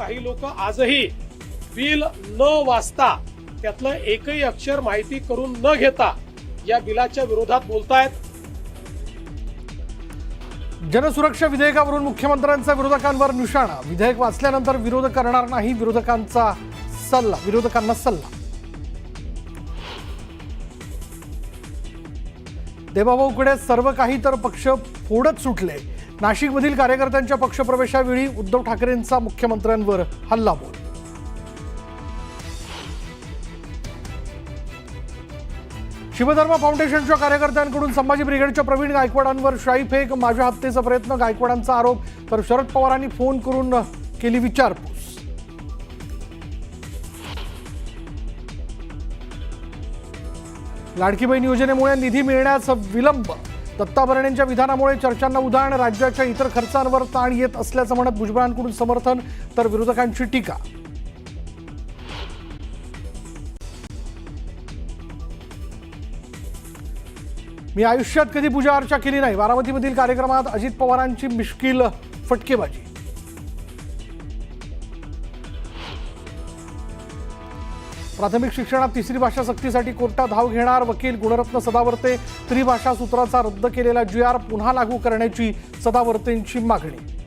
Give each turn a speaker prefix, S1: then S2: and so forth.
S1: काही लोक आजही बिल न वाचता त्यातलं एकही अक्षर माहिती करून न घेता या बिलाच्या विरोधात बोलतायत।
S2: जनसुरक्षा विधेयकावरून मुख्यमंत्र्यांचा विरोधकांवर निशाणा। विधेयक वाचल्यानंतर विरोध करणार नाही, विरोधकांना सल्ला। देवाभाऊकडे सर्व काही तर पक्ष फोडत सुटले। नाशिकमधील कार्यकर्त्यांच्या पक्षप्रवेशावेळी उद्धव ठाकरेंचा मुख्यमंत्र्यांवर हल्लाबोल। शिवधर्म फाउंडेशनच्या कार्यकर्त्यांकडून संभाजी ब्रिगेडच्या प्रवीण गायकवाडांवर शाई फेक, माझ्या हत्येचा प्रयत्न, गायकवाडांचा आरोप। तर शरद पवारांनी फोन करून केली विचारपूस। लाडकी बहीण योजनेमुळे निधी मिळण्यास विलंब। दत्ता भरणेंच्या विधानामुळे चर्चांना उधाण, राज्याच्या इतर खर्चांवर ताण येत असल्याचं म्हणत भुजबळांकडून समर्थन, तर विरोधकांची टीका। मी आयुष्यात कधी पूजा अर्चा केली नाही, बारामतीमधील कार्यक्रमात अजित पवारांची मिश्किल फटकेबाजी। प्राथमिक शिक्षणात तिसरी भाषा सक्तीसाठी कोर्टात धाव घेणार वकील गुणरत्न सदावर्ते। त्रिभाषा सूत्राचा रद्द केलेला GR पुन्हा लागू करण्याची सदावर्तेंची मागणी।